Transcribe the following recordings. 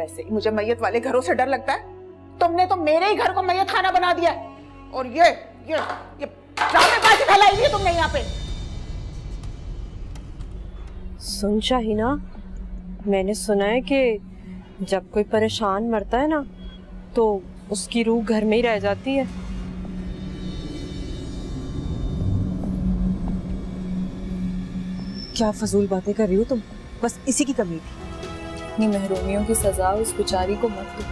वैसे ही मुझे मैयत वाले घरों से डर लगता है। तुमने तो मेरे ही घर को मैयत खाना बना दिया है। और ये ड्रामेबाजी फैलाई हुई है तुमने यहाँ पे। सुन शाहीना, मैंने सुना है कि जब कोई परेशान मरता है ना तो उसकी रूह घर में ही रह जाती है। क्या फजूल बातें कर रही हो तुम? बस इसी की कमी थी। अपनी महरूमियों की सजा उस बेचारी को मत दो।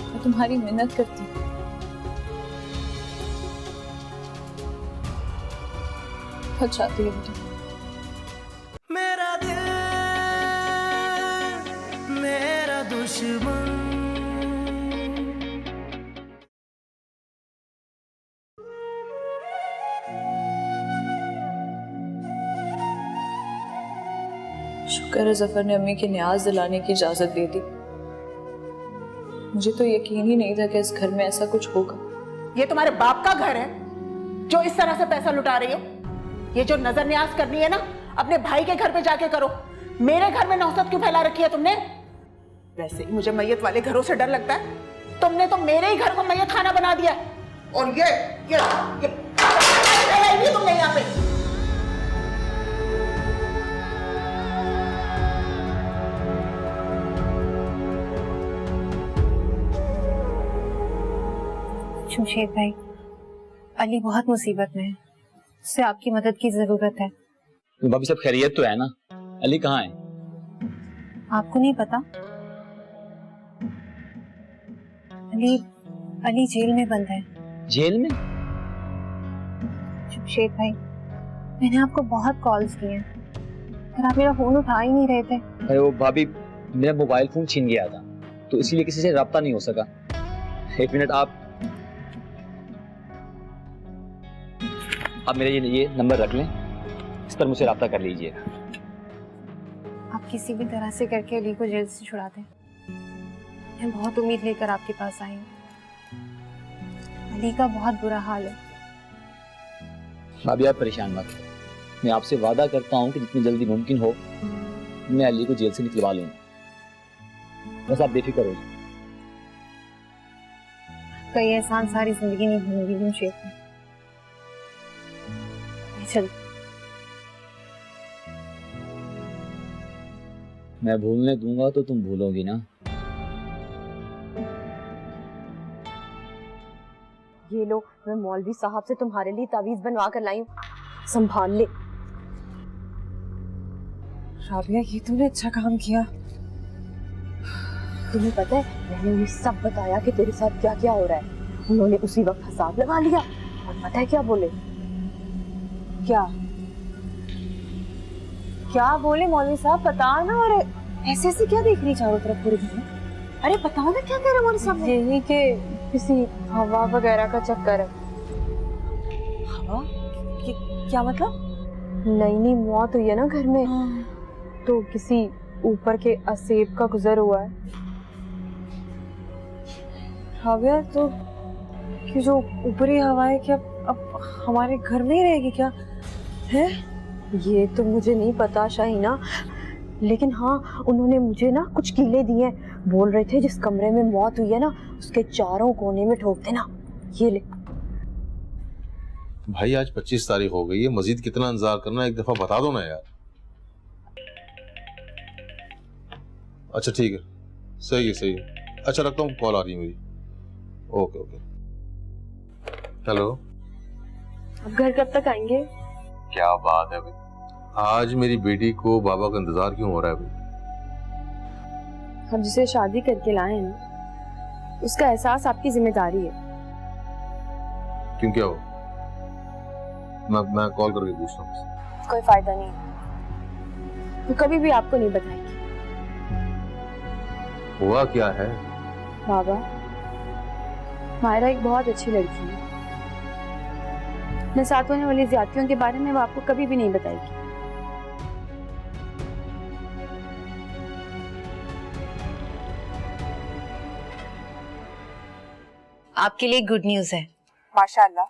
मैं तुम्हारी मिन्नत करती हूँ। बहुत चाहती है मुझे। मेरा दिल मेरा दुश्मन। शुक्र है जफर ने अम्मी की न्याज दिलाने की इजाजत दे दी। मुझे तो यकीन ही नहीं था कि इस घर में ऐसा कुछ होगा। ये तुम्हारे बाप का घर है जो इस तरह से पैसा लुटा रही हो? ये जो नजर न्याज करनी है ना, अपने भाई के घर पे जाके करो। मेरे घर में नौसत क्यों फैला रखी है तुमने? वैसे ही मुझे मैयत वाले घरों से डर लगता है। तुमने तो मेरे ही घर को मैयत खाना बना दिया है। और ये फैलाई हुई है तुमने यहाँ पे। शमशेद भाई, अली बहुत मुसीबत में है, उससे आपकी मदद की जरूरत है। तो भाभी सब खैरियत तो है ना? अली कहाँ है? आपको नहीं पता? अली जेल में बंद है। जेल में? शमशेद भाई, मैंने आपको बहुत कॉल्स किए हैं पर आप मेरा फोन उठा ही नहीं रहे थे। अरे वो भाभी, मेरा मोबाइल फोन छीन गया था तो इसीलिए किसी से राब्ता नहीं हो सका। एक मिनट, आप मेरे ये नंबर रख लें, इस पर मुझसे राब्ता कर लीजिएगा। आप किसी भी तरह से करके अली को जेल से छुड़ा दें। मैं बहुत उम्मीद लेकर आपके पास आई हूँ। अली का बहुत बुरा हाल है। भाभी आप परेशान मत, मैं आपसे वादा करता हूँ कि जितनी जल्दी मुमकिन हो मैं अली को जेल से निकलवा लूंगा। बस आप बेफिक्र हो जाए। कई एहसान सारी जिंदगी नहीं भूलूंगी जमशेद। चल, मैं भूलने दूंगा तो तुम भूलोगी ना? ये लो, मैं मौलवी साहब से तुम्हारे लिए तावीज बनवा कर लाई हूँ, संभाल ले। राबिया, ये तुमने अच्छा काम किया। तुम्हें पता है, मैंने उन्हें सब बताया कि तेरे साथ क्या क्या हो रहा है। उन्होंने उसी वक्त हिसाब लगा लिया और पता है क्या बोले? क्या बोले मौलवी साहब? बता ना। और ऐसे ऐसे क्या देख रही चारों तरफ पूरे घर में? अरे बताओ ना, क्या कह रहे मौलवी साहब? यही कि किसी हवा वगैरह का चक्कर है। हवा? क्या मतलब? नई नई मौत हुई है ना घर में, तो किसी ऊपर के असेब का गुजर हुआ है। राबिया, तो कि जो ऊपरी हवा है क्या अब हमारे घर में ही रहेगी क्या? है? ये तो मुझे नहीं पता शाहीना, लेकिन हाँ, उन्होंने मुझे ना कुछ कीले दिए। बोल रहे थे जिस कमरे में मौत हुई है ना, उसके चारों कोने में ठोक देना। ये ले। भाई आज 25 तारीख हो गई है, मजीद कितना इंतजार करना, एक दफा बता दो ना यार। अच्छा ठीक है, सही है सही है। अच्छा रखता हूँ, कॉल आ रही है मेरी। Okay okay. हेलो, अब घर कब तक आएंगे? क्या बात है भाई, आज मेरी बेटी को बाबा का इंतजार क्यों हो रहा है भाई? हम जिसे शादी करके लाए हैं ना, उसका एहसास आपकी जिम्मेदारी है। क्यों, क्या हो? मैं कॉल करके पूछता हूँ। कोई फायदा नहीं, वो कभी भी आपको नहीं बताएगी। हुआ क्या है? बाबा, मायरा एक बहुत अच्छी लड़की है। मैं साथ होने वाली ज्यादतियों के बारे में वो आपको कभी भी नहीं बताएगी। आपके लिए गुड न्यूज है। माशाअल्लाह,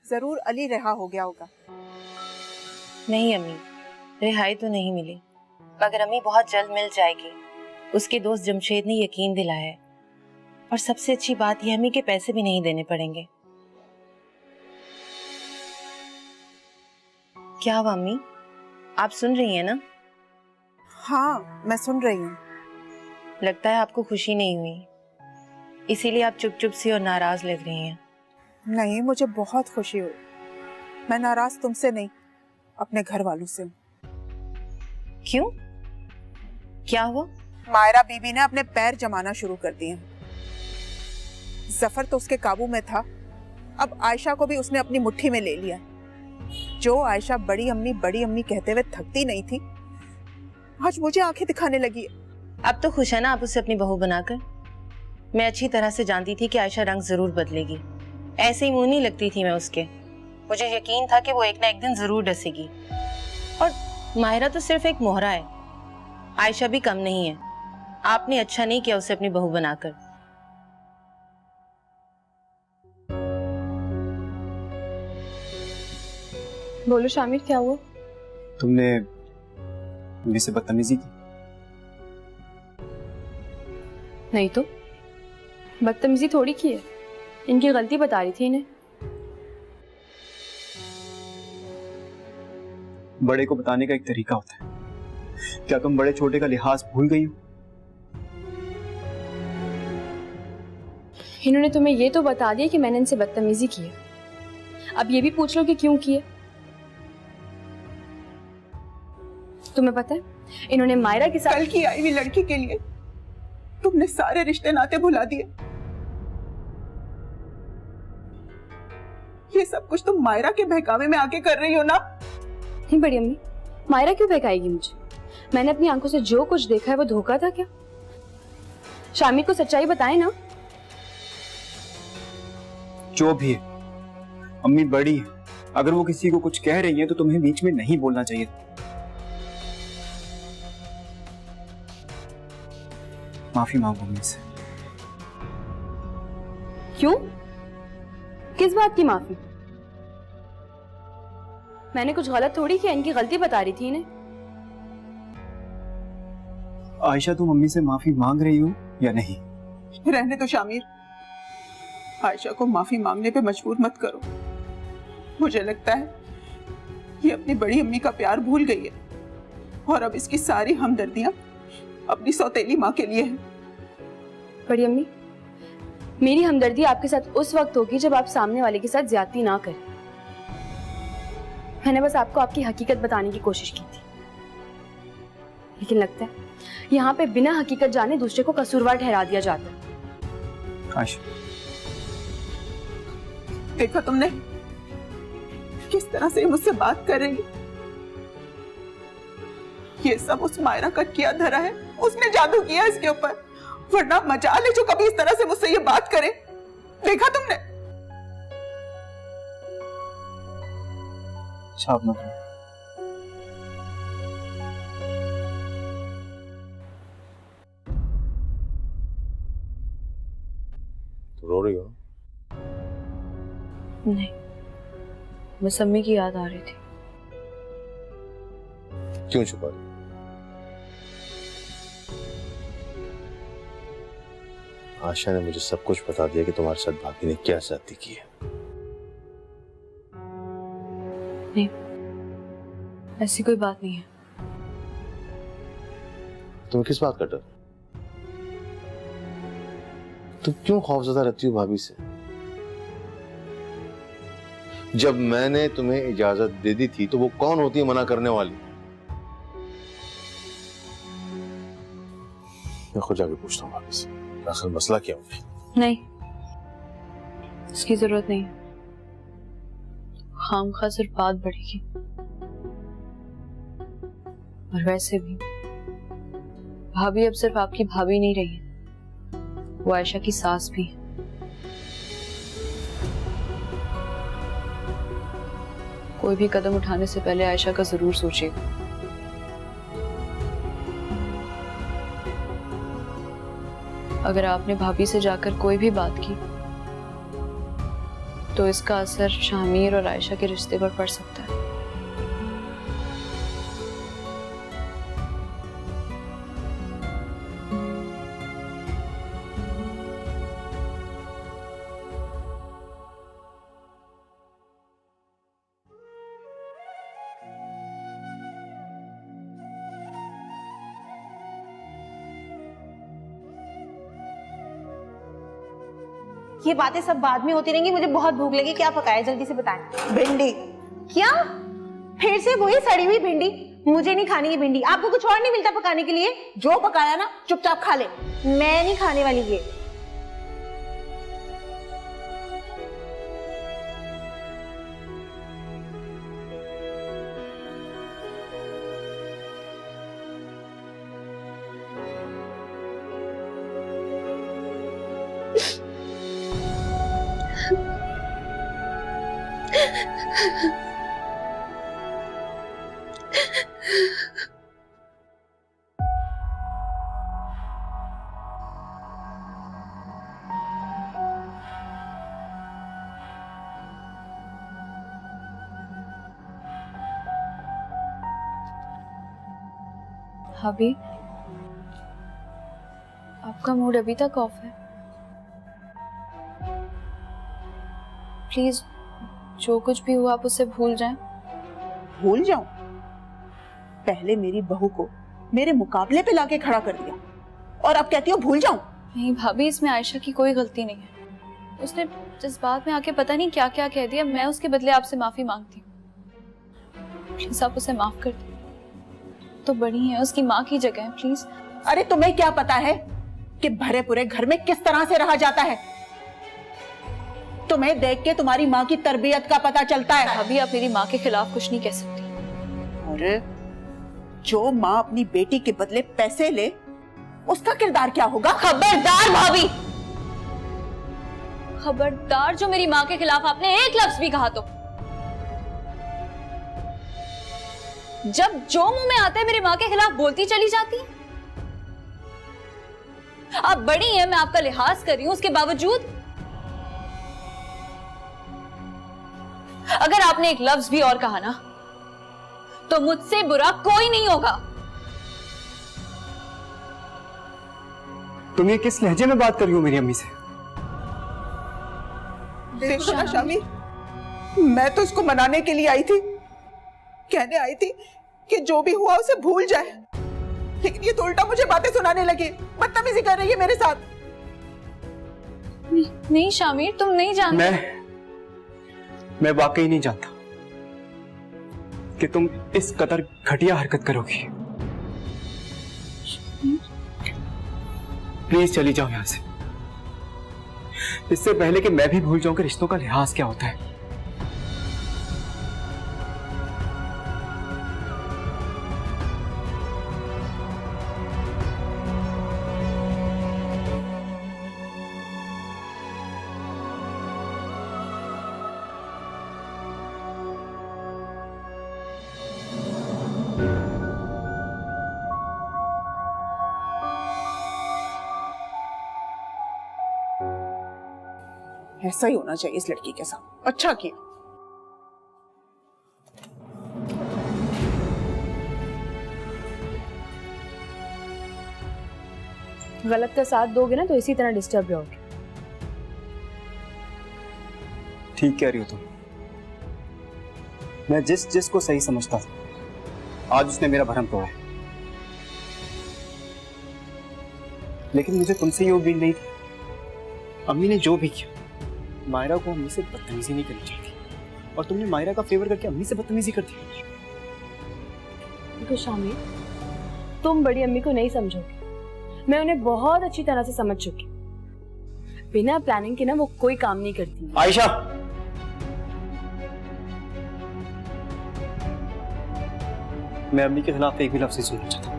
जरूर अली रिहा हो गया होगा। नहीं अम्मी, रिहाई तो नहीं मिली, मगर अम्मी बहुत जल्द मिल जाएगी। उसके दोस्त जमशेद ने यकीन दिलाया है, और सबसे अच्छी बात यह हमें कि पैसे भी नहीं देने पड़ेंगे। क्या हुआ अम्मी, आप सुन रही हैं ना? हाँ, मैं सुन रही हूँ। लगता है आपको खुशी नहीं हुई, इसीलिए आप चुप चुप सी और नाराज लग रही हैं। नहीं, मुझे बहुत खुशी हुई। मैं नाराज तुमसे नहीं, अपने घर वालों से हूँ। क्यों, क्या हुआ? मायरा बीबी ने अपने पैर जमाना शुरू कर दिए। जफर तो उसके काबू में था, अब आयशा को भी उसने अपनी मुट्ठी में ले लिया। जो आयशा बड़ी अम्मी कहते हुए थकती नहीं थी, आज मुझे आंखें दिखाने लगी है। अब तो खुश है ना आप उसे अपनी बहू बनाकर? मैं अच्छी तरह से जानती थी कि आयशा रंग जरूर बदलेगी, ऐसे ही मुंह नहीं लगती थी मैं उसके। मुझे यकीन था कि वो एक ना एक दिन जरूर डसेगी। और माहिरा तो सिर्फ एक मोहरा है, आयशा भी कम नहीं है। आपने अच्छा नहीं किया उसे अपनी बहू बनाकर। बोलो शामिर, क्या हुआ? तुमने मम्मी से बदतमीजी की? नहीं तो बदतमीजी थोड़ी की है, इनकी गलती बता रही थी इन्हें। बड़े को बताने का एक तरीका होता है, क्या तुम बड़े छोटे का लिहाज भूल गई हो? इन्होंने तुम्हें ये तो बता दिया कि मैंने इनसे बदतमीजी की है, अब ये भी पूछ लो कि क्यों की है। तुम्हें पता है इन्होंने मायरा के साथ कल की आई हुई लड़की के लिए तुमने सारे रिश्ते नाते भुला दिए। ये सब कुछ तुम मायरा के बहकावे में आके कर रही हो ना? नहीं बड़ी अम्मी, मायरा क्यों बहकाएगी मुझे? मैंने अपनी आंखों से जो कुछ देखा है वो धोखा था क्या? शामिर को सच्चाई बताए ना। जो भी है, अम्मी बड़ी है, अगर वो किसी को कुछ कह रही है तो तुम्हें बीच में नहीं बोलना चाहिए। माफी मांगो अम्मी से। क्यों, किस बात की माफी? मैंने कुछ गलत थोड़ी किया, इनकी गलती बता रही थी इन्हें। आयशा, तुम अम्मी से माफी मांग रही हो या नहीं? रहने दो शामिर, आयशा को माफी मांगने पे मजबूर मत करो। मुझे लगता है ये अपनी बड़ी अम्मी का प्यार भूल गई है और अब इसकी सारी हमदर्दियां अपनी सौतेली माँ के लिए है। बड़ी अम्मी, मेरी हमदर्दी आपके साथ उस वक्त होगी जब आप सामने वाले के साथ ज्यादती ना करें। मैंने बस आपको आपकी हकीकत बताने की कोशिश की थी, लेकिन लगता है यहाँ पे बिना हकीकत जाने दूसरे को कसूरवार ठहरा दिया जाता है। आयशा, देखा तुमने किस तरह से मुझसे बात कर रही है? ये सब उस मायरा का किया धरा है, उसने जादू किया इसके ऊपर, वरना मजाल है जो कभी इस तरह से मुझसे ये बात करे। देखा तुमने? छाप मत लो। तो रो रही हो? नहीं, बस अम्मी की याद आ रही थी। क्यों छुपा रही? आशा ने मुझे सब कुछ बता दिया कि तुम्हारे साथ भाभी ने क्या ज्यादती की है। नहीं, ऐसी कोई बात नहीं है। तुम्हें किस बात का डर? तुम क्यों खौफजदा रहती हो भाभी से? जब मैंने तुम्हें इजाजत दे दी थी तो वो कौन होती है मना करने वाली? मैं खुद जाके पूछता हूँ भाभी से, असल मसला क्या है? नहीं, इसकी जरूरत नहीं है। खामखा सिर्फ बात बढ़ेगी। और वैसे भी भाभी अब सिर्फ आपकी भाभी नहीं रही है, वो आयशा की सास भी है। कोई भी कदम उठाने से पहले आयशा का जरूर सोचिएगा। अगर आपने भाभी से जाकर कोई भी बात की तो इसका असर शामिर और आयशा के रिश्ते पर पड़ सकता है। ये बातें सब बाद में होती रहेंगी, मुझे बहुत भूख लगी। क्या पकाया जल्दी से बताएं। भिंडी। क्या? फिर से वही सड़ी हुई भिंडी? मुझे नहीं खानी ये भिंडी। आपको कुछ और नहीं मिलता पकाने के लिए? जो पकाया ना चुपचाप खा ले। मैं नहीं खाने वाली ये। भाभी, आपका मूड अभी तक ऑफ है। प्लीज जो कुछ भी हुआ आप उसे भूल जाएं। भूल जाऊं? पहले मेरी बहू को मेरे मुकाबले पे लाके खड़ा कर दिया और अब कहती हो भूल जाऊं? नहीं भाभी, इसमें आयशा की कोई गलती नहीं है। उसने जज्बात में आके पता नहीं क्या क्या कह दिया। मैं उसके बदले आपसे माफी मांगती हूँ। प्लीज आप उसे माफ कर दीजिए। तो बड़ी है, उसकी माँ की जगह है, प्लीज। अरे तुम्हें क्या पता है कि भरे पूरे घर में किस तरह से रहा जाता है? तुम्हें देख के तुम्हारी माँ की तरबियत का पता चलता है। भाभी, आप मेरी माँ के खिलाफ कुछ नहीं कह सकती। अरे जो माँ अपनी बेटी के बदले पैसे ले, उसका किरदार क्या होगा? खबरदार भाभी, खबरदार। जो मेरी माँ के खिलाफ आपने एक लफ्ज भी कहा तो जब जो मुंह में आता है मेरी माँ के खिलाफ बोलती चली जाती है। आप बड़ी हैं, मैं आपका लिहाज कर रही हूं, उसके बावजूद अगर आपने एक लफ्ज भी और कहा ना तो मुझसे बुरा कोई नहीं होगा। तुम ये किस लहजे में बात कर रही हो मेरी अम्मी से? देखो ना शामी, मैं तो इसको मनाने के लिए आई थी, कहने आई थी कि जो भी हुआ उसे भूल जाए, लेकिन ये तो उल्टा मुझे बातें सुनाने लगी, बदतमीजी कर रही है मेरे साथ। नहीं शामिर, तुम नहीं जानते। मैं वाकई नहीं जानता कि तुम इस कदर घटिया हरकत करोगी। प्लीज चली जाओ यहां से, इससे पहले कि मैं भी भूल जाऊं कि रिश्तों का लिहाज क्या होता है। ऐसा ही होना चाहिए इस लड़की के साथ। अच्छा किया। गलत का साथ दोगे ना तो इसी तरह डिस्टर्ब रहोगे। ठीक कह रही हो तुम। मैं जिस को सही समझता था, आज उसने मेरा भरम तोड़ा। लेकिन मुझे तुमसे ये उम्मीद नहीं थी। अम्मी ने जो भी किया, मायरा को अम्मी से बदतमीजी नहीं करनी चाहिए थी, और तुमने मायरा का फेवर करके अम्मी से बदतमीजी कर दी। देखो शामिर, तुम बड़ी अम्मी को नहीं समझोगे, मैं उन्हें बहुत अच्छी तरह से समझ चुकी। बिना प्लानिंग के ना वो कोई काम नहीं करती। आयशा, मैं अम्मी के खिलाफ एक भी लफ्ज़ नहीं सुनना चाहता।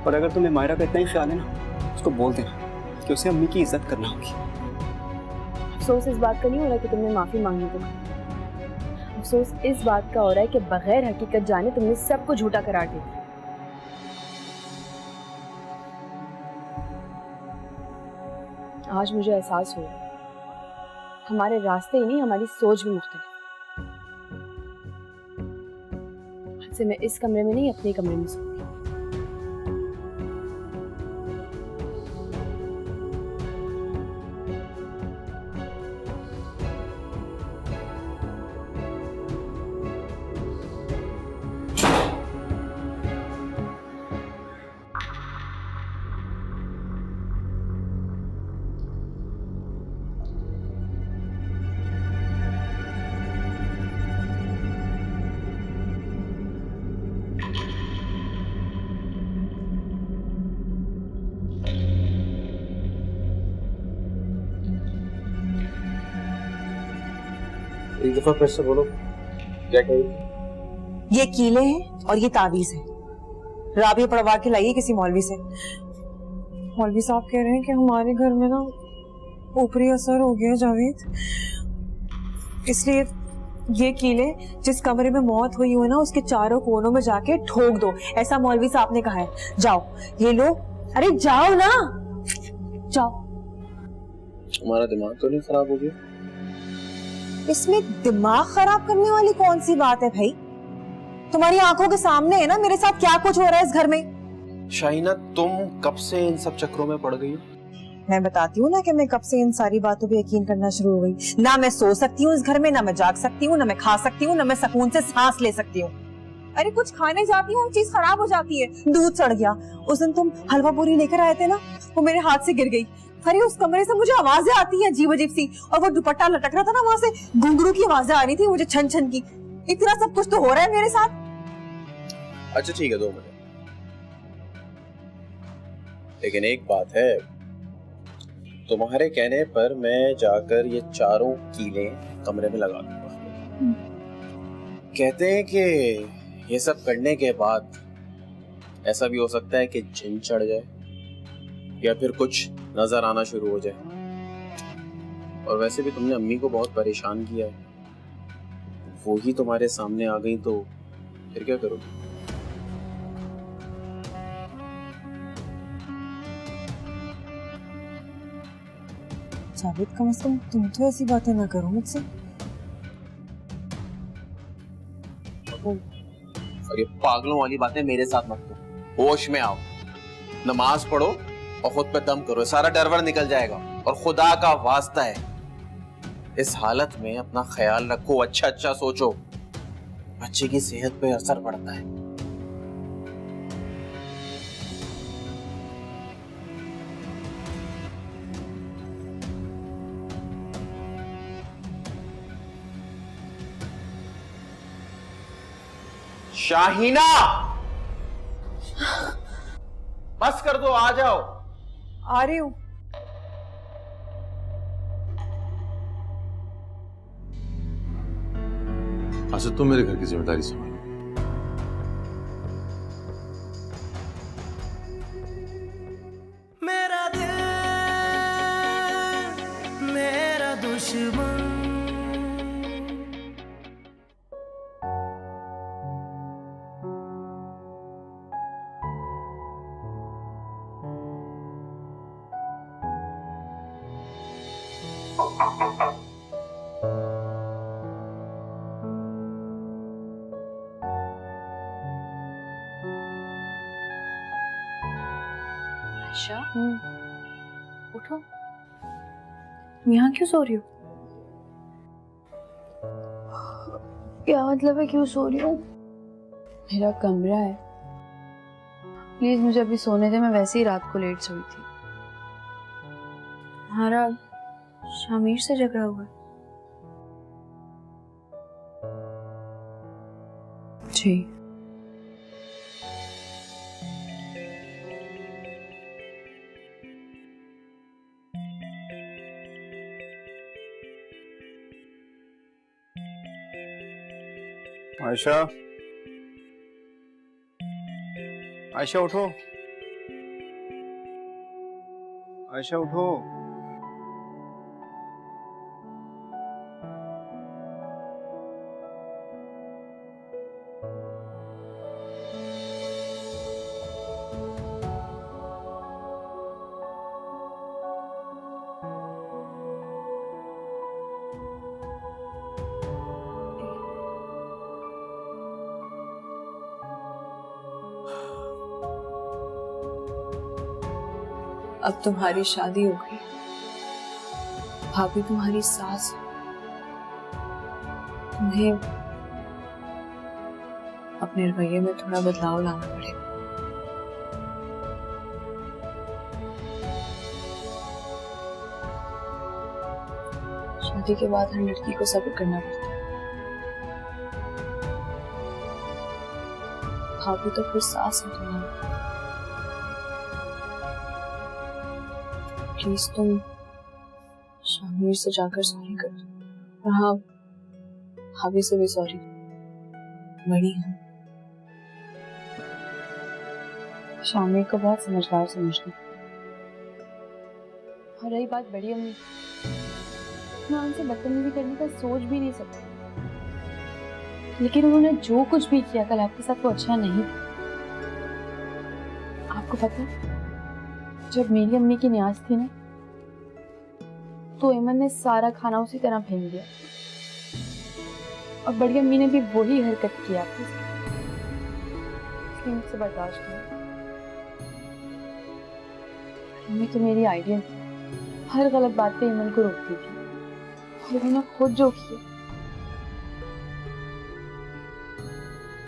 और अगर तुम्हें मायरा का इतना ही ख्याल है ना, उसको बोल देना कि उसे अम्मी की इज्जत करना होगी। अफसोस इस बात का नहीं हो रहा कि तुमने माफी मांगनी को कहा। अफसोस इस बात का हो रहा है कि बगैर हकीकत जाने तुमने सबको झूठा करार दिया। आज मुझे एहसास हुआ हमारे रास्ते ही नहीं, हमारी सोच भी मुख्तलिफ। आज से मैं इस कमरे में नहीं, अपने कमरे में सोऊंगी। एक दफा फिर से बोलो, क्या कही? ये कीले हैं और ये तावीज है। राबिया पढ़वा के लाइए किसी मौलवी से। मौलवी साहब कह रहे हैं कि हमारे घर में ना ऊपरी असर हो गया जावेद, इसलिए ये कीले जिस कमरे में मौत हुई हो ना उसके चारों कोनों में जाके ठोक दो, ऐसा मौलवी साहब ने कहा है। जाओ, ये लो, अरे जाओ ना, जाओ। हमारा दिमाग तो नहीं खराब हो गया? इसमें दिमाग खराब करने वाली कौन सी बात है भाई? तुम्हारी आंखों के सामने है ना मेरे साथ क्या कुछ हो रहा है इस घर में। शाहीना, तुम कब से इन सब चक्रों में पड़ गई हो? मैं बताती हूँ ना कि मैं कब से इन सारी बातों पे यकीन करना शुरू हो गई। ना मैं सो सकती हूँ इस घर में, ना मैं जाग सकती हूँ, ना मैं खा सकती हूँ, ना मैं सुकून से सांस ले सकती हूँ। अरे कुछ खाने जाती हूँ, चीज खराब हो जाती है। दूध सड़ गया, उस दिन तुम हलवा पूरी लेकर आए थे ना, वो मेरे हाथ से गिर गई। अरे उस कमरे से मुझे आवाजें आती हैं अजीब अजीब सी, और वो दुपट्टा लटक रहा था ना, वहां से घुंघरू की आवाजें आ रही थी मुझे, छन छन की। इतना सब कुछ तो हो रहा है मेरे साथ। अच्छा ठीक है, 2 मिनट। लेकिन एक बात है, तुम्हारे कहने पर मैं जाकर ये चारों कीले कमरे में लगा दूंगा। कहते हैं कि ये सब करने के बाद ऐसा भी हो सकता है कि जिन चढ़ जाए या फिर कुछ नजर आना शुरू हो जाए। और वैसे भी तुमने अम्मी को बहुत परेशान किया है, वो ही तुम्हारे सामने आ गई तो फिर क्या करोगे? जावेद, कम से कम तुम तो ऐसी बातें ना करो मुझसे। और ये पागलों वाली बातें मेरे साथ मत करो, होश में आओ, नमाज पढ़ो और खुद पे दम करो, सारा डर निकल जाएगा। और खुदा का वास्ता है, इस हालत में अपना ख्याल रखो, अच्छा अच्छा सोचो, बच्चे की सेहत पे असर पड़ता है। शाहीना, बस कर दो, आ जाओ। आ रही हूँ। अच्छा, तुम मेरे घर की जिम्मेदारी संभालो। मेरा दिल मेरा दुश्मन। आयशा, उठो। तुम यहाँ क्यों सो रही हो? क्या मतलब है क्यों सो रही हूँ? मेरा कमरा है, प्लीज मुझे अभी सोने दे। मैं वैसे ही रात को लेट सोई थी। हमारा शामिर से झगड़ा हुआ है। जी। आयशा, आयशा उठो, आयशा उठो। अब तुम्हारी शादी हो गई, भाभी तुम्हारी सास है, तुम्हें अपने रवैये में थोड़ा बदलाव लाना पड़ेगा। शादी के बाद हर लड़की को सब्र करना पड़ता है। भाभी तो फिर सास है तुम्हारी। प्लीज तुम शामिर से जाकर सॉरी कर दो। और हाँ, भाभी से भी सॉरी, बड़ी हूँ। शामिर को बहुत समझदार समझती। और रही बात बड़ी अम्मी, मैं उनसे बदतमीजी करने का सोच भी नहीं सकती, लेकिन उन्होंने जो कुछ भी किया कल आपके साथ वो अच्छा नहीं था। आपको पता है, जब मेरी अम्मी की न्याज थी ना, तो एमन ने सारा खाना उसी तरह फेंक दिया, और बड़ी अम्मी ने भी वही हरकत की आपके साथ, इसलिए मुझसे बर्दाश्त नहीं। अम्मी तो मेरी आइडियल थी, हर गलत बात पे एमन को रोकती थी, और उन्होंने खुद जो किया।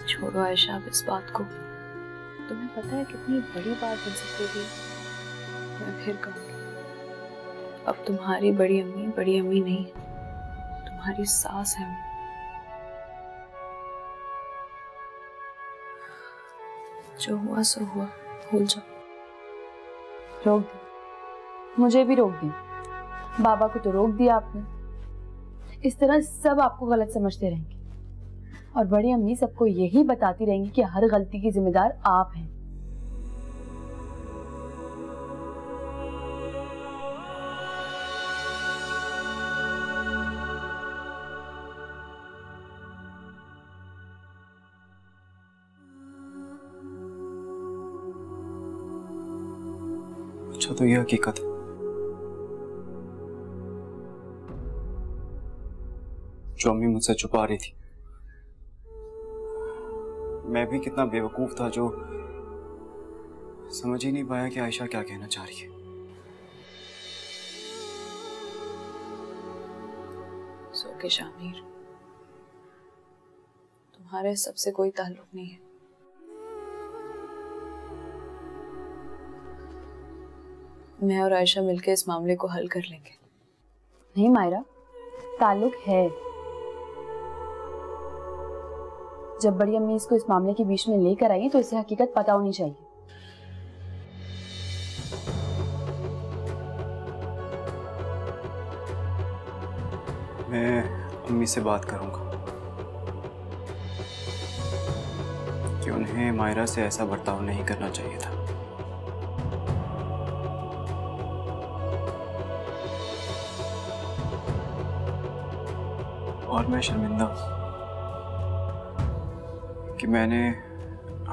छोड़ो आयशा अब इस बात को, तुम्हें पता है कितनी बड़ी बात बन सकती थी। मैं फिर कहूँगी, अब तुम्हारी बड़ी अम्मी नहीं, तुम्हारी सास है। जो हुआ सो हुआ, भूल जाओ। रोक दी, मुझे भी रोक दी, बाबा को तो रोक दिया आपने। इस तरह सब आपको गलत समझते रहेंगे, और बड़ी अम्मी सबको यही बताती रहेंगी कि हर गलती की जिम्मेदार आप हैं। अच्छा तो ये हकीकत है। जो अम्मी मुझसे छुपा रही थी, मैं भी कितना बेवकूफ था जो समझ ही नहीं पाया कि आयशा क्या कहना चाह रही है। सो के शामिर, तुम्हारे सबसे कोई ताल्लुक नहीं है। मैं और आयशा मिलकर इस मामले को हल कर लेंगे। नहीं मायरा, ताल्लुक है। जब बड़ी अम्मी इसको इस मामले के बीच में लेकर आई तो इसे हकीकत पता होनी चाहिए। मैं अम्मी से बात करूंगा कि उन्हें मायरा से ऐसा बर्ताव नहीं करना चाहिए था। और मैं शर्मिंदा हूं कि मैंने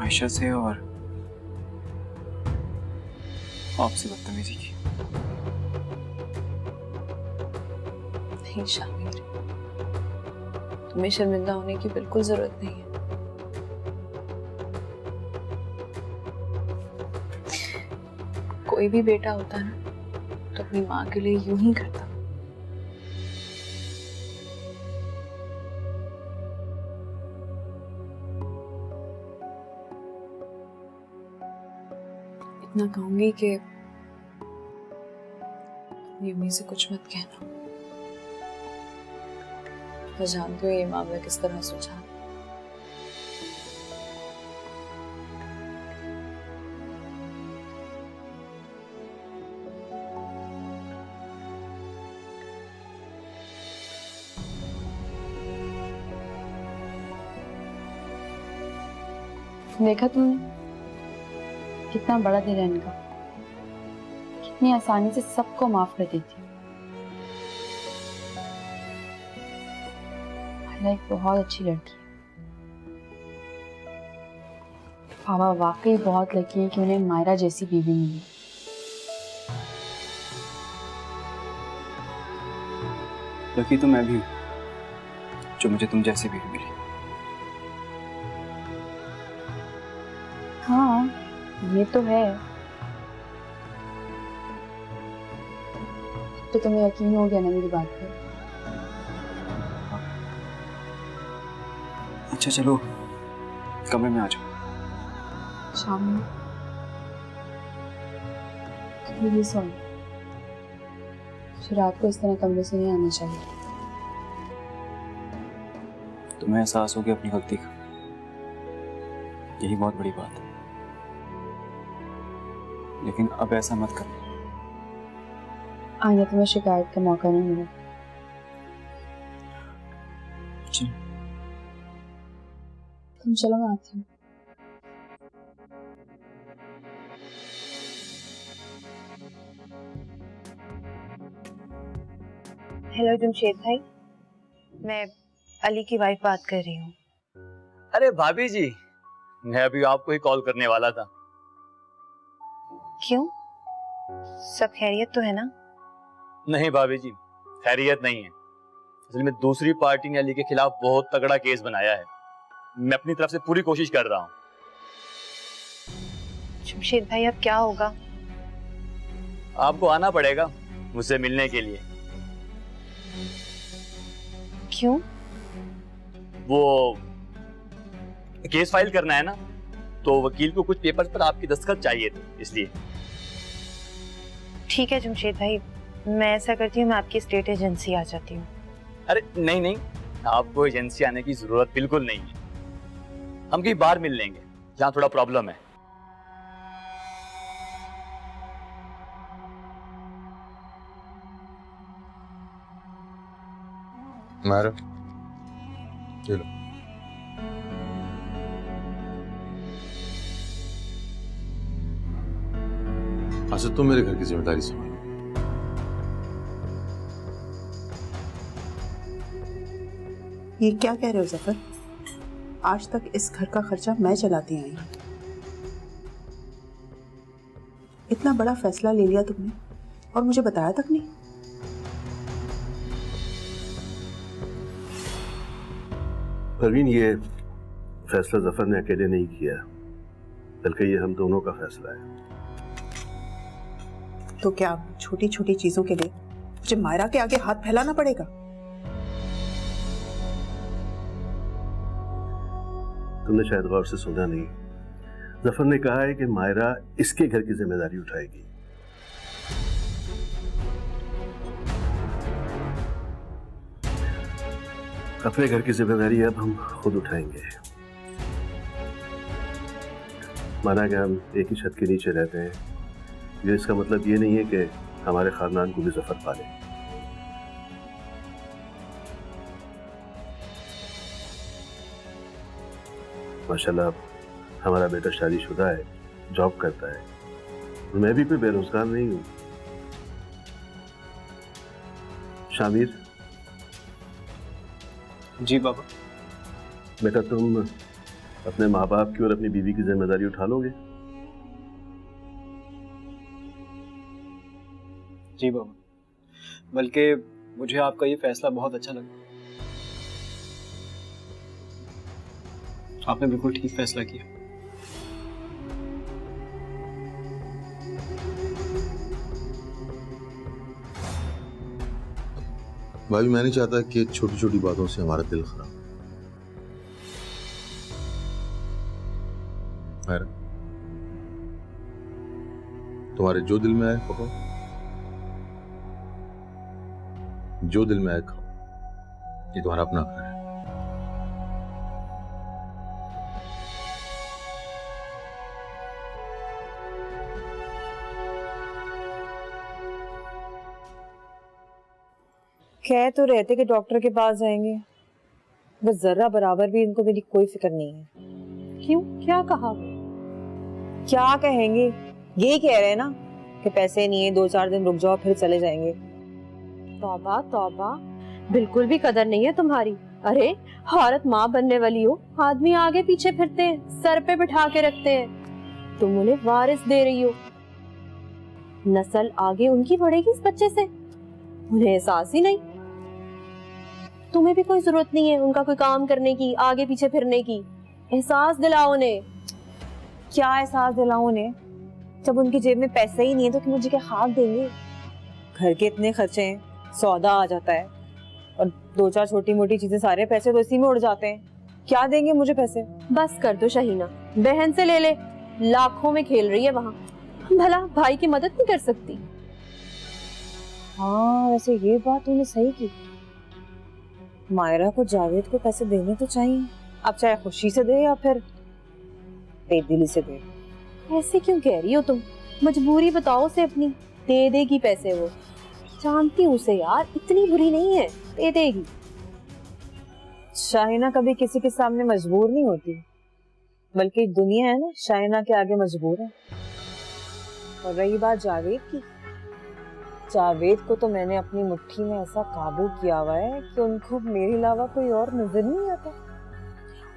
आयशा से और आपसे बदतमीजी की। नहीं शामिर, तुम्हें शर्मिंदा होने की बिल्कुल जरूरत नहीं है। कोई भी बेटा होता ना तो अपनी माँ के लिए यूं ही करता। इतना कहूंगी कि अपनी अम्मी से कुछ मत कहना। मैं जानती हूँ ये मामला किस तरह सुलझा। देखा तुमने कितना बड़ा दिल है इनका, कितनी आसानी से सबको माफ कर देती। मायरा एक बहुत अच्छी लड़की है। पापा वाकई बहुत लकी है कि उन्हें मायरा जैसी बीवी मिली। लकी तो मैं भी हूं जो मुझे तुम जैसी बीवी मिली। हाँ ये तो है। तो तुम्हें यकीन हो गया ना मेरी बात पर? अच्छा चलो कमरे में आ जाओ। शाम में ये सॉरी, रात को इस तरह कमरे से नहीं आना चाहिए। तुम्हें एहसास हो गया अपनी गलती का, यही बहुत बड़ी बात है। लेकिन अब ऐसा मत करो। आइंदा तुम्हें शिकायत का मौका नहीं मिला। तुम चलो, मैं आती हूँ। हेलो जमशेद भाई, मैं अली की वाइफ बात कर रही हूँ। अरे भाभी जी, मैं अभी आपको ही कॉल करने वाला था। क्यों, सब खैरियत तो है ना? नहीं भाभी जी, खैरियत नहीं है। असल में दूसरी पार्टी ने अली के खिलाफ बहुत तगड़ा केस बनाया है। मैं अपनी तरफ से पूरी कोशिश कर रहा हूँ। जमशेद भाई, अब क्या होगा? आपको आना पड़ेगा मुझसे मिलने के लिए। क्यों? वो केस फाइल करना है ना, तो वकील को कुछ पेपर्स पर आपकी दस्तखत चाहिए थे, इसलिए। ठीक है जमशेद भाई, मैं ऐसा करती हूँ, मैं आपकी स्टेट एजेंसी आ जाती हूँ। अरे नहीं नहीं, आपको एजेंसी आने की जरूरत बिल्कुल नहीं है। हम कहीं बाहर मिल लेंगे जहाँ थोड़ा प्रॉब्लम है। मायरा, ये लो। अच्छा, तुम मेरे घर की जिम्मेदारी संभालो। ये क्या कह रहे हो जफर? आज तक इस घर का खर्चा मैं चलाती आई हूँ। इतना बड़ा फैसला ले लिया तुमने और मुझे बताया तक नहीं। परवीन, ये फैसला जफर ने अकेले नहीं किया, बल्कि ये हम दोनों का फैसला है। तो क्या छोटी छोटी चीजों के लिए मुझे मायरा के आगे हाथ फैलाना पड़ेगा? तुमने शायद गौर से सुना नहीं, जफर ने कहा है कि मायरा इसके घर की जिम्मेदारी उठाएगी। अपने घर की जिम्मेदारी अब हम खुद उठाएंगे। माना कि हम एक ही छत के नीचे रहते हैं, ये इसका मतलब ये नहीं है कि हमारे खानदान को भी जफर पाले। माशाल्लाह हमारा बेटा शादीशुदा है, जॉब करता है, मैं भी कोई बेरोजगार नहीं हूँ। शामिर जी बाबा। बेटा, तुम अपने माँ बाप की और अपनी बीवी की जिम्मेदारी उठा लोगे? जी बाबा, बल्कि मुझे आपका ये फैसला बहुत अच्छा लगा। आपने बिल्कुल ठीक फैसला किया। भाभी, मैं नहीं चाहता कि छोटी छोटी बातों से हमारा दिल खराब हो। मायरा, तुम्हारे जो दिल में आए पकाओ, जो दिल में आए खाओ। ये तुम्हारा अपना घर है। कह तो रहते कि डॉक्टर के पास जाएंगे, बस जरा बराबर भी इनको मेरी कोई फिक्र नहीं है। क्यों, क्या कहा? क्या कहेंगे, यही कह रहे हैं ना कि पैसे नहीं है, 2-4 दिन रुक जाओ फिर चले जाएंगे। तौबा तौबा, बिल्कुल भी कदर नहीं है तुम्हारी। अरे औरत माँ बनने वाली हो, आदमी आगे पीछे फिरते हैं, सर पे बिठा के रखते हैं। तुम उन्हें वारिस दे रही हो, नस्ल आगे उनकी बढ़ेगी इस बच्चे से। उन्हें एहसास ही नहीं। तुम्हें भी कोई जरूरत नहीं है उनका कोई काम करने की, आगे पीछे फिरने की। एहसास दिलाओ उन्हें। क्या एहसास दिलाऊं उन्हें? जब उनकी जेब में पैसे ही नहीं है तो मुझे क्या खाक देंगे? घर के इतने खर्चे हैं, सौदा आ जाता है और 2-4 छोटी मोटी चीजें, सारे पैसे तो इसी में उड़ जाते हैं। क्या देंगे मुझे पैसे? बस कर दो शहीना, बहन से ले ले, लाखों में खेल रही है वहाँ। भला भाई की मदद नहीं कर सकती? हाँ, वैसे ये बात तूने सही की। मायरा को जावेद को पैसे देने तो चाहिए, अब चाहे खुशी से दे या फिर बेदिली से दे। ऐसे क्यों कह रही हो तुम? मजबूरी बताओ उसे अपनी। दे देगी पैसे वो, जानती हूँ उसे यार, इतनी बुरी नहीं है, दे देगी। शाहिना कभी किसी के सामने मजबूर नहीं होती, बल्कि दुनिया है ना शाहिना के आगे मजबूर है। और रही बात जावेद की, जावेद को तो मैंने अपनी मुट्ठी में ऐसा काबू किया हुआ है कि उनको मेरे अलावा कोई और नजर नहीं आता।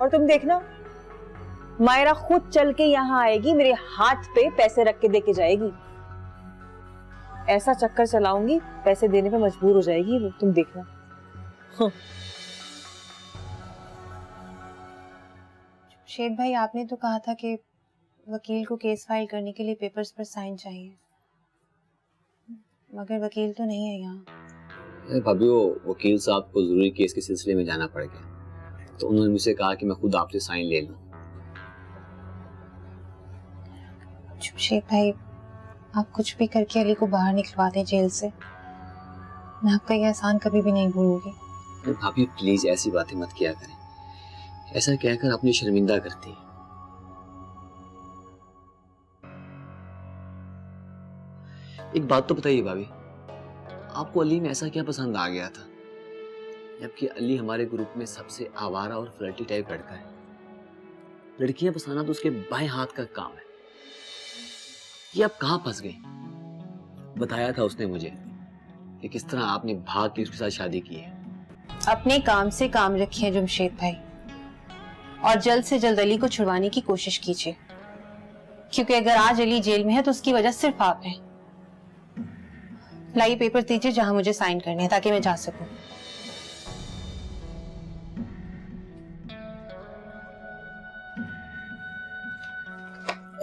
और तुम देखना, मायरा खुद चल के यहाँ आएगी, मेरे हाथ पे पैसे रख के दे के जाएगी। ऐसा चक्कर चलाऊंगी, पैसे देने पे मजबूर हो जाएगी वो, तुम देखना। शेख भाई, आपने तो कहा था कि वकील को केस फाइल करने के लिए पेपर्स पर साइन चाहिए, मगर वकील तो नहीं है यहाँ। भाभी वो वकील साहब को जरूरी केस के सिलसिले में जाना पड़ गया, तो उन्होंने मुझसे कहा कि मैं खुद आपसे साइन ले लूं। शेख भाई, आप कुछ भी करके अली को बाहर निकलवा दें जेल से, मैं आपका यह एहसान कभी भी नहीं भूलूंगी। भाभी प्लीज ऐसी बातें मत किया करें, ऐसा कहकर अपनी शर्मिंदा करती है। एक बात तो बताइए भाभी, आपको अली में ऐसा क्या पसंद आ गया था, जबकि अली हमारे ग्रुप में सबसे आवारा और फ्लर्टी टाइप लड़का है। लड़कियां पसंद तो उसके बाएं हाथ का काम है। ये आप कहां फंस गए? बताया था उसने मुझे कि किस तरह आपने भाग के उसके साथ शादी की है। अपने काम से काम रखिए जमशेद भाई, और जल्द से जल्द अली को छुड़वाने की कोशिश कीजिए, क्योंकि अगर आज अली जेल में है तो उसकी वजह सिर्फ आप हैं। लाइए पेपर दीजिए जहां मुझे साइन करने हैं, ताकि मैं जा सकूं।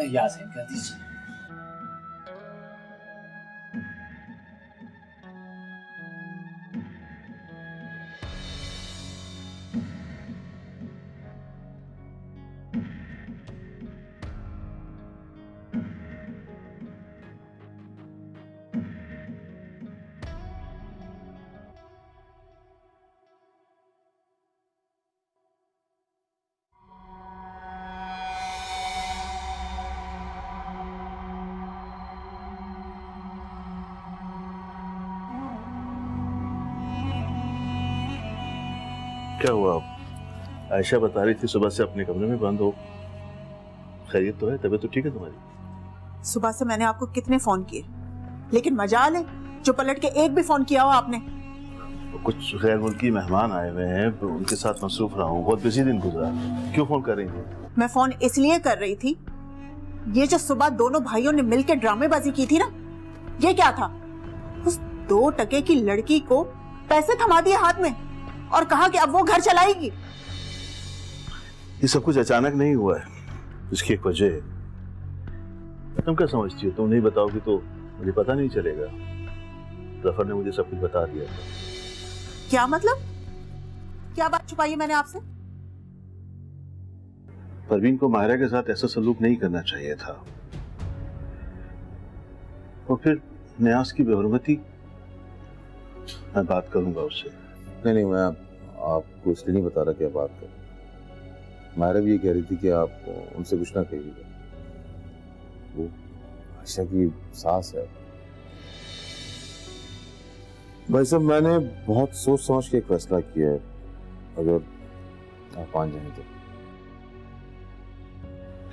यहाँ साइन कर दीजिए। क्या हुआ? आयशा बता रही थी सुबह से अपने कमरे में बंद हो। खैरियत तो है? तबीयत तो ठीक है तुम्हारी? सुबह से मैंने आपको कितने फोन किए, लेकिन मजाल है जो पलट के एक भी फोन किया हो आपने। कुछ गैर मुल्की मेहमान आए हुए हैं, उनके साथ मसरूफ रहा हूँ, बहुत बिजी दिन गुजरा। क्यों फोन कर रही थी? मैं फोन इसलिए कर रही थी, ये जो सुबह दोनों भाइयों ने मिलकर ड्रामेबाजी की थी ना, ये क्या था? उस 2 टके की लड़की को पैसे थमा दिए हाथ में और कहा कि अब वो घर चलाएगी। ये सब कुछ अचानक नहीं हुआ है, इसकी एक वजह है। तुम क्या समझती हो? तुम नहीं बताओगी तो मुझे पता नहीं चलेगा। जफर ने मुझे सब कुछ बता दिया था। क्या मतलब? क्या बात छुपाई है मैंने आपसे? परवीन को मायरा के साथ ऐसा सलूक नहीं करना चाहिए था, और फिर न्यास की बेहुरमती, मैं बात करूंगा उससे। नहीं, मैं आपको इसलिए नहीं बता रहा क्या बात कर। मायरा भी ये कह रही थी कि आप उनसे कुछ ना कहिएगा, वो आयशा की सास है। भाई साहब, मैंने बहुत सोच समझ के एक फैसला किया है, अगर आप मान जाएं तो।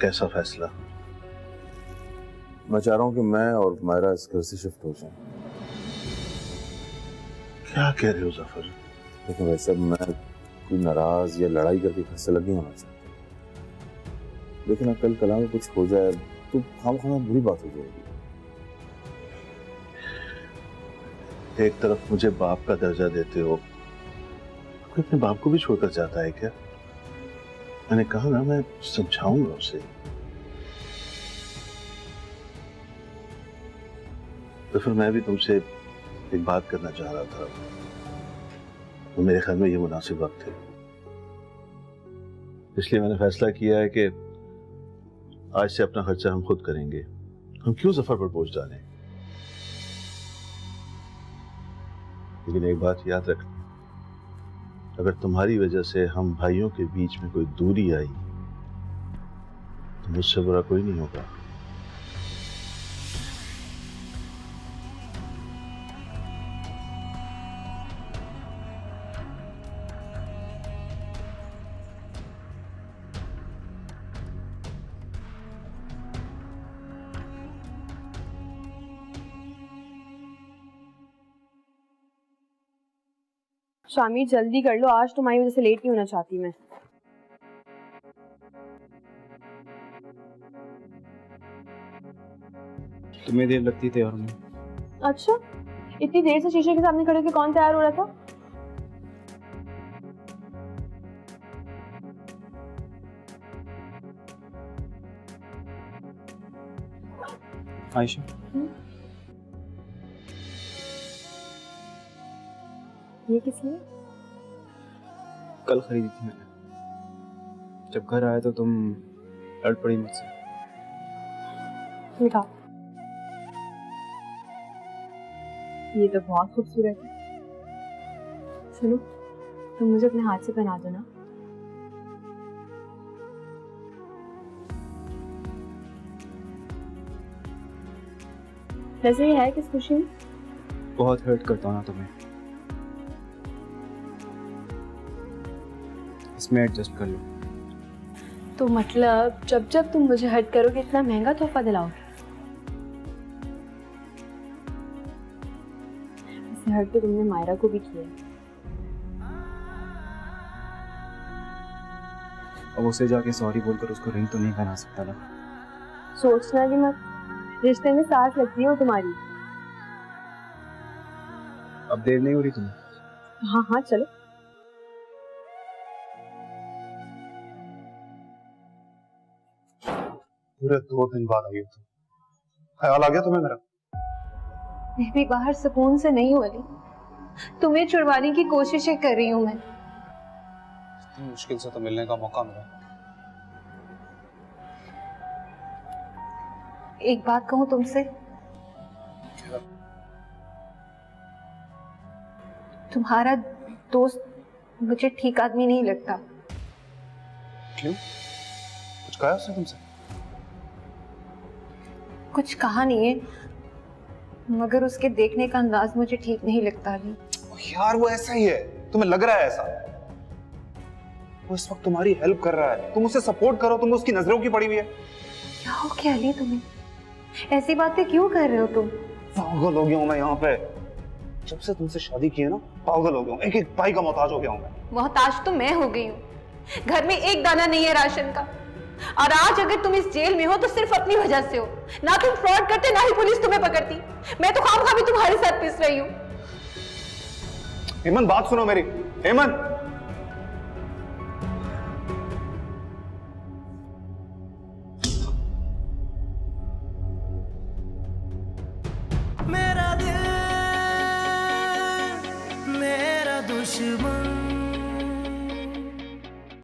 कैसा फैसला? मैं चाह रहा हूं कि मैं और मायरा इस घर से शिफ्ट हो जाएं। क्या कह रहे हो जफर? लेकिन वैसे मैं कोई नाराज या लड़ाई करके घर से अलग नहीं होना चाहता, लेकिन अब कल कला में कुछ हो जाए तो खामखा बुरी बात हो जाएगी। एक तरफ मुझे बाप का दर्जा देते हो, कोई अपने बाप को भी छोड़कर जाता है क्या? मैंने कहा ना, मैं समझाऊंगा उसे। तो फिर मैं भी तुमसे एक बात करना चाह रहा था, तो मेरे ख्याल में ये मुनासिब वक्त है, इसलिए मैंने फैसला किया है कि आज से अपना खर्चा हम खुद करेंगे। हम क्यों जफर पर बोझ डालें? लेकिन एक बात याद रखना, अगर तुम्हारी वजह से हम भाइयों के बीच में कोई दूरी आई तो मुझसे बुरा कोई नहीं होगा। शामिर जल्दी कर लो, आज तुम्हारी वजह से लेट नहीं होना चाहती मैं। तुम्हें देर लगती तैयार होने? अच्छा, इतनी देर से शीशे के सामने खड़े होकर कौन तैयार हो रहा था? आयशा, ये किस लिए? कल खरीदी थी मैंने। जब घर आया तो तुम लड़ पड़ी मुझसे। दिखाओ। ये तो बहुत खूबसूरत है। सुनो, तुम मुझे अपने हाथ से पहना दो ना। वैसे ये है किस खुशी में? बहुत हर्ट करता हूँ ना तुम्हें, इसमें एडजस्ट कर लो। तो मतलब जब जब तुम मुझे हर्ट करोगे इतना महंगा तोहफा दिलाओगे? इसे हर्ट तो तुमने मायरा को भी किया है। अब उसे जाके सॉरी बोलकर उसको रिंग तो नहीं पहना सकता ना। सोचना भी मत, रिश्ते में सांस लगती है वो तुम्हारी। अब देर नहीं हो रही तुम्हें? हाँ हाँ चलो। पूरे 2 दिन बाद आई हो तुम, ख्याल आ गया तुम्हें मेरा? मैं भी बाहर सुकून से नहीं हो रही, तुम्हें छुड़वाने की कोशिशें कर रही हूँ मैं। इतनी मुश्किल से तो मिलने का मौका मिला। एक बात कहूँ तुमसे, तुम्हारा दोस्त मुझे ठीक आदमी नहीं लगता। क्यों? कुछ कहा उसने तुमसे? कुछ कहा नहीं है, मगर उसके देखने का अंदाज मुझे ठीक नहीं लगता अभी। यार वो ऐसा ही है, तुम्हें लग रहा है ऐसा? वो इस वक्त तुम्हारी हेल्प कर रहा है, तुम उसे सपोर्ट करो, तुम उसकी नजरों की पड़ी हुई है। क्या हो गया अली तुम्हें? ऐसी बातें क्यों कर रहे हो तुम? पागल हो गया हूं मैं यहाँ पे। जब से तुमसे शादी की है ना, पागल हो गया हूँ, एक एक पाई का मोहताज हो गया हूँ मैं। मोहताज तो मैं हो गई हूँ, घर में एक दाना नहीं है राशन का, और आज अगर तुम इस जेल में हो तो सिर्फ अपनी वजह से हो। ना तुम फ्रॉड करते, ना ही पुलिस तुम्हें पकड़ती। मैं तो खामखा भी तुम्हारे साथ पिस रही हूँ। हेमंत बात सुनो मेरी। हेमंत,